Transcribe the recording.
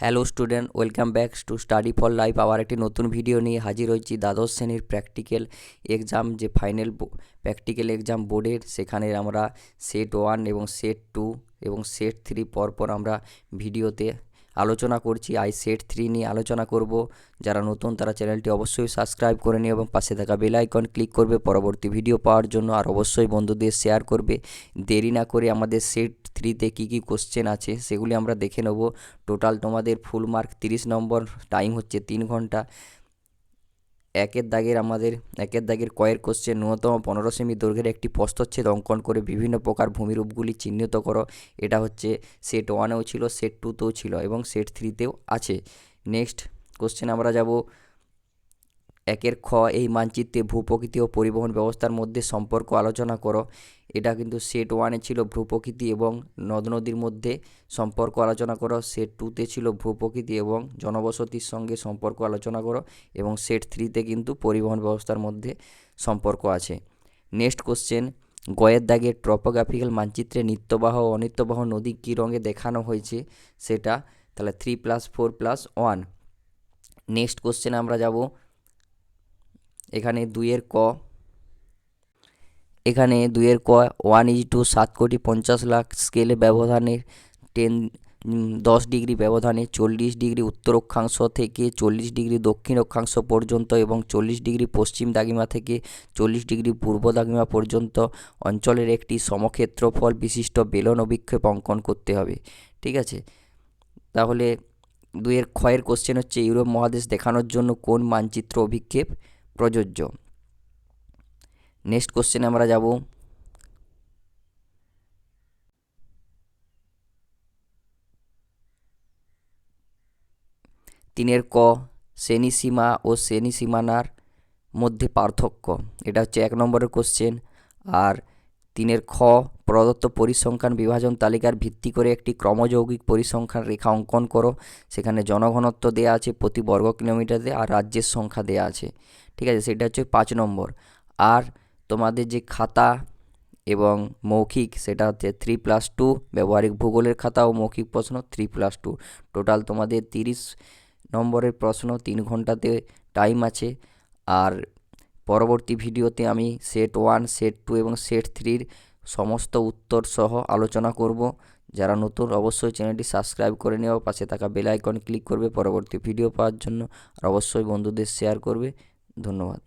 Hello student, welcome back to study for life. আবার একটি নতুন ভিডিও নিয়ে হাজির হয়েছি। দ্বাদশ শ্রেণীর প্র্যাকটিক্যাল এক্সাম, যে ফাইনাল প্র্যাকটিক্যাল এক্সাম বোর্ডের, সেখানে আমরা সেট 1 এবং সেট 2 এবং সেট 3 পরপর আমরা ভিডিওতে আলোচনা করছি। সেট 3 নিয়ে আলোচনা করব। যারা নতুন তারা চ্যানেলটি অবশ্যই সাবস্ক্রাইব করে নিও এবং পাশে থাকা বেল আইকন ক্লিক করবে পরবর্তী ভিডিও পাওয়ার জন্য। আর অবশ্যই বন্ধুদের শেয়ার করবে। দেরি না করে আমাদের সেট 3তে কী কী কোশ্চেন আছে সেগুলি আমরা দেখে নেব। টোটাল তোমাদের ফুল মার্ক 30 নম্বর, টাইম হচ্ছে 3 ঘন্টা। একের দাগের কয়ের কোশ্চেন। ন্যূনতম 15 সেমি দৈর্ঘ্যের একটি প্রস্থচ্ছেদ অঙ্কন করে বিভিন্ন প্রকার ভূমিরূপগুলি চিহ্নিত করো। এটা হচ্ছে সেট 1এও ছিল, সেট 2তেও ছিল এবং সেট 3তেও আছে। নেক্সট কোশ্চেন আমরা যাব একের খ, এই মানচিত্রে ভূপ্রকৃতি ও পরিবহন ব্যবস্থার মধ্যে সম্পর্ক আলোচনা করো। এটা কিন্তু সেট 1-এ ছিল ভূপ্রকৃতি এবং নদ নদীর মধ্যে সম্পর্ক আলোচনা করো। সেট 2-তে ছিল ভূপ্রকৃতি এবং জনবসতির সঙ্গে সম্পর্ক আলোচনা করো এবং সেট 3-তে কিন্তু পরিবহন ব্যবস্থার মধ্যে সম্পর্ক আছে। নেক্সট কোশ্চেন, গয়ের দাগের ট্রপোগ্রাফিক্যাল মানচিত্রে নিত্যবাহ ও অনিত্যবাহ নদী কী রঙে দেখানো হয়েছে সেটা, তাহলে 3+4+1। নেক্সট কোশ্চেন আমরা যাব এখানে 2-এর ক। এখানে 2-এর ক 1:7,50,00,000 স্কেলে ব্যবধানের 10 ডিগ্রি ব্যবধানে 40 ডিগ্রি উত্তর অক্ষাংশ থেকে 40 ডিগ্রি দক্ষিণ অক্ষাংশ পর্যন্ত এবং 40 ডিগ্রি পশ্চিম দ্রাঘিমা থেকে 40 ডিগ্রি পূর্ব দ্রাঘিমা পর্যন্ত অঞ্চলের একটি সমক্ষেত্রফল বিশিষ্ট বেলন অভিক্ষেপ অঙ্কন করতে হবে। ঠিক আছে, তাহলে 2-এর ক্ষয়ের কোশ্চেন হচ্ছে ইউরোপ মহাদেশ দেখানোর জন্য কোন মানচিত্র অভিক্ষেপ প্রযোজ্য। নেক্সট কোশ্চেনে আমরা যাব 3-এর ক, শ্রেণীসীমা ও শ্রেণীসীমানার মধ্যে পার্থক্য। এটা হচ্ছে 1 নম্বরের কোশ্চেন। আর 3-এর খ, প্রদত্ত পরিসংখ্যান বিভাজন তালিকার ভিত্তি করে একটি ক্রমযৌগিক পরিসংখ্যান রেখা অঙ্কন করো। সেখানে জনঘনত্ব দেয়া আছে প্রতি বর্গ কিলোমিটারে আর রাজ্যের সংখ্যা দেয়া আছে। ঠিক আছে, সেটা হচ্ছে 5 নম্বর। আর তোমাদের যে খাতা এবং মৌখিক, সেটা হচ্ছে 3+2। ব্যবহারিক ভূগোলের খাতা ও মৌখিক প্রশ্ন 3+2। টোটাল তোমাদের 30 নম্বরের প্রশ্ন, 3 ঘন্টাতে টাইম আছে। আর পরবর্তী ভিডিওতে আমি সেট 1, সেট 2 এবং সেট 3-র সমস্ত উত্তর সহ আলোচনা করব। যারা নতুন অবশ্যই চ্যানেলটি সাবস্ক্রাইব করে নেওয়া, পাশে থাকা বেল আইকন ক্লিক করবে পরবর্তী ভিডিও পাওয়ার জন্য। আর অবশ্যই বন্ধুদের শেয়ার করবে। ধন্যবাদ।